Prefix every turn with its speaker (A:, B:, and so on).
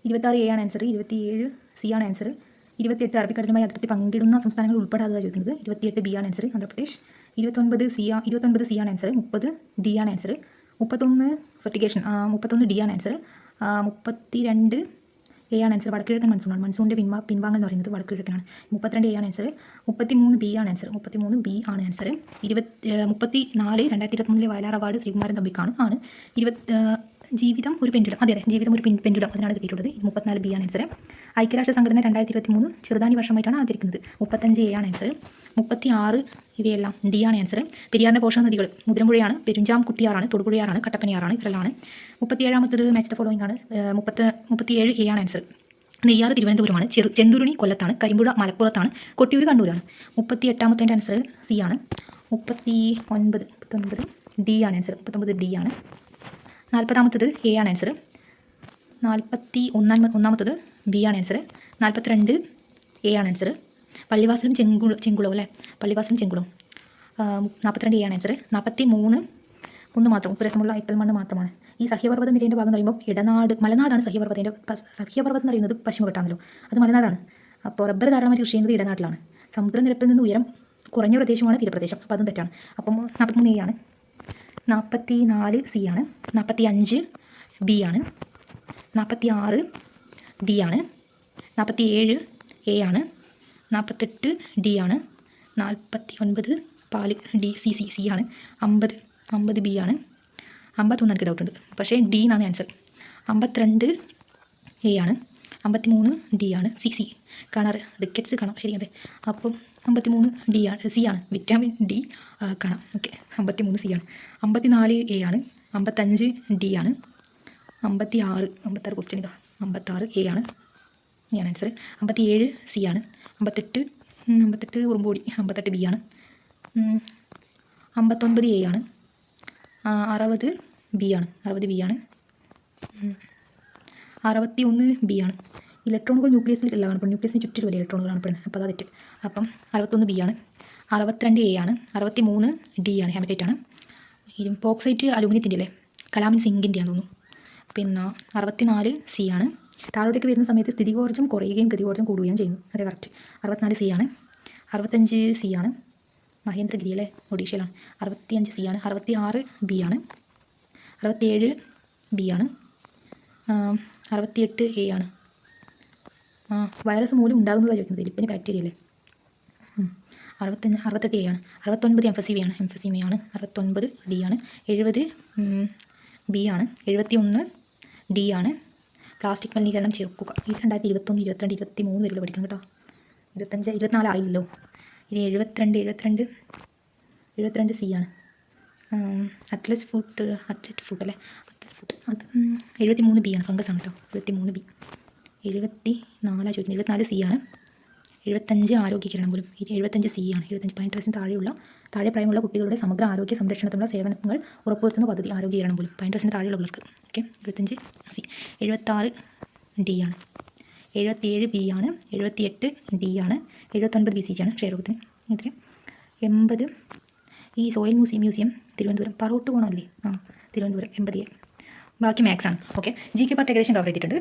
A: 26 A ആണ് answer. 27 C ആണ് answer. 28 അറബിക്കടലുമായി അതിർത്തി പങ്കിടുന്ന സംസ്ഥാനങ്ങൾ ഉൾപ്പെടാതെ ചോദിക്കുന്നത്. 28 ബി ആണ് ആൻസർ, ആന്ധ്രാപ്രദേശ്. 29 സി ആണ് ആൻസർ. 30 ഡി ആണ് ആൻസർ. 31 ഫെർട്ടിഗേഷൻ 31 ഡി ആണ് ആൻസർ. 32 എ ആണ് ആൻസർ, വടക്കുകിഴക്കൻ മൺസൂണാണ്. മൺസൂണിൻ്റെ പിൻവാങ്ങൽ എന്ന് പറയുന്നത് വടക്കുകിഴക്കനാണ്. 32 എ ആണ് ആൻസർ. 33 ബി ആണ് ആൻസർ. 33 ബി ആണ് ആൻസർ. 34 2023 വയലാർ അവാർഡ് ശ്രീകുമാരൻ തമ്പിക്കാണ്. ആണ്. ജീവിതം ഒരു പെൻഡുലം. അതെ, ജീവിതം ഒരു പെൻഡുലം, അതിനാണ് കിട്ടിയിട്ടുള്ളത്. 34 ബി ആണ് ആൻസർ. ഐക്യരാഷ്ട്ര സംഘടന 2023 ചെറുതാനി വർഷമായിട്ടാണ് ആചരിക്കുന്നത്. 35 എ ആണ് ആൻസർ. 36 ഇവയെല്ലാം ഡി ആണ് ആൻസർ. പെരിയാറിൻ്റെ പോഷക നദികൾ മുതിരമ്പുഴയാണ്, പെരുഞ്ചാംകുട്ടിയാറാണ്, തൊടുപുഴയാറാണ്, കട്ടപ്പനയാറാണ്, ഇവരെല്ലാം. 37ാമത്തത് മാച്ച് ദ ഫോളോയിങ് ആണ്. 37 എ ആണ് ആൻസർ. നെയ്യാറ് തിരുവനന്തപുരമാണ്, ചെന്തുരുണി കൊല്ലത്താണ്, കരിമ്പുഴ മലപ്പുറത്താണ്, കൊട്ടിയൂർ കണ്ണൂരാണ്. 38ാമത്തെ ആൻസർ സി ആണ്. 39 ഡി ആണ് ആൻസർ. 39 ഡി ആണ്. 40ാമത്തത് എ ആണ് ആൻസർ. 41ാമത്തത് ബി ആണ് ആൻസർ. 42 എ ആണ് ആൻസർ. പള്ളിവാസലും ചെങ്കുളവും അല്ലേ, പള്ളിവാസലും ചെങ്കുളവും. 42 എ ആണ് ആൻസർ. 43 ഒന്ന് മാത്രം, ഉപ്പുരസമുള്ള ഇത്തൽ മണ്ണ് മാത്രമാണ്. ഈ സഹ്യപർവ്വത നിരയുടെ ഭാഗം എന്ന് പറയുമ്പോൾ മലനാടാണ്. സഹ്യപർവ്വതം എന്ന് പറയുന്നത് പശ്ചിമഘട്ടാണല്ലോ, അത് മലനാടാണ്. അപ്പോൾ റബ്ബർ ധാരാളമായി കൃഷി ചെയ്യുന്നത് ഇടനാട്ടിലാണ്. സമുദ്രനിരപ്പിൽ നിന്ന് ഉയരം കുറഞ്ഞ പ്രദേശമാണ് തീരപ്രദേശം, അപ്പോൾ അതും തെറ്റാണ്. അപ്പം 43 എ ആണ്. 44 സി ആണ്. 45 ബി ആണ്. 46 ഡി ആണ്. 47 എ ആണ്. 48 ഡി ആണ്. 49 പാല് ഡി സി ആണ്. 50 ബി ആണ്. 51 എനിക്ക് ഡൗട്ടുണ്ട്, പക്ഷേ ഡി എന്നാണ് ആൻസർ. 52 എ ആണ്. 53 ഡി ആണ്. സി കാണാറ്, റിക്കറ്റ്സ് കാണാം, ശരി അതെ. അപ്പം 53 ഡി ആണ്, സി ആണ്, വിറ്റാമിൻ ഡി കാണാം. ഓക്കെ, 53 സി ആണ്. 54 എ ആണ്. 55 ഡി ആണ്. 56 ക്വസ്റ്റ്യൻ ഇതാ. 56 എ ആണ്, ഞാൻ ആൻസർ. 57 സി ആണ്. 58 ഉറുമ്പോടി, 58 ബി ആണ്. 59 എ ആണ്. 60 ബി ആണ്. 60 ബി ആണ്. 61 ബി ആണ്. ഇലക്ട്രോണുകൾ ന്യൂക്ലിയസിൽ എല്ലാം കാണപ്പെടും, ന്യൂക്ലിയസിന് ചുറ്റും വലിയ ഇലക്ട്രോണുകൾ കാണപ്പെടുന്നത്, അപ്പോൾ അത് തെറ്റ്. അപ്പം 61 ബി ആണ്. 62 എ ആണ്. 63 ഡി ആണ്, ഹാമറ്റൈറ്റ് ആണ്. ബോക്സൈറ്റ് അലൂമിനിയത്തിൻ്റെ അല്ലേ, കലാമിൻ സിങ്കിൻ്റെ ആണെന്ന് തോന്നുന്നു. പിന്നെ 64 സി ആണ്. താഴോട്ടേക്ക് വരുന്ന സമയത്ത് സ്ഥിതികോർജ്ജം കുറയുകയും ഗതികോർജ്ജം കൂടുകയും ചെയ്യുന്നു, അതെ കറക്റ്റ്. 64 സി ആണ്. 65 സി ആണ്. മഹേന്ദ്രഗിരി അല്ലേ, ഒഡീഷയിലാണ്. 65 സി ആണ്. 66 ബി ആണ്. 67 ബി ആണ്. 68 എ ആണ്. വൈറസ് മൂലം ഉണ്ടാകുന്നതാണ് ചോദിക്കുന്നത്, എലിപ്പനി ബാക്ടീരിയ അല്ലേ. 68 എ ആണ്. 69 എംഫസീമ ആണ്. 69 ഡി ആണ്. 70 ബി ആണ്. 71 ഡി ആണ്. പ്ലാസ്റ്റിക് മലിനീകരണം ചെറുക്കുക. ഇത് 2021, 22, 23 വരെയുള്ള പഠിക്കണം കേട്ടോ. 25, 24 ആയില്ലല്ലോ. ഇനി 72 സി ആണ്. അത്ലറ്റ് ഫുഡ് അല്ലേ, അത്ലറ്റ് ഫുഡ് അത് 73 ബി ആണ്, ഫംഗസ് ആണ് കേട്ടോ. 73 ബി. 74 ചോദിക്കുന്നത്. 74 സി ആണ്. 75 ആരോഗ്യകിരണം പോലും. 75 സി ആണ്. 18 വയസ്സിന് താഴെ പ്രായമുള്ള കുട്ടികളുടെ സമഗ്ര ആരോഗ്യ സംരക്ഷണത്തിനുള്ള സേവനങ്ങൾ ഉറപ്പുവരുത്തുന്ന പദ്ധതി ആരോഗ്യകിരണം പോലും. 18 വയസ്സിന് താഴെയുള്ളവർക്ക്. Okay, 75 C. 76 ഡി ആണ്. 77 ബി ആണ്. 78 ഡി ആണ്. 79 ബി സി ആണ് ക്ഷയരോഗത്തിന്. എത്ര? 80 ഈ സോയിൽ മ്യൂസിയം തിരുവനന്തപുരം, പറോട്ട് പോകണമല്ലേ, തിരുവനന്തപുരം. 80 ബാക്കി മാത്സ് ആണ്. ഓക്കെ, ജി കെ പാർട്ട് ഏകദേശം കവർ ചെയ്തിട്ടുണ്ട്.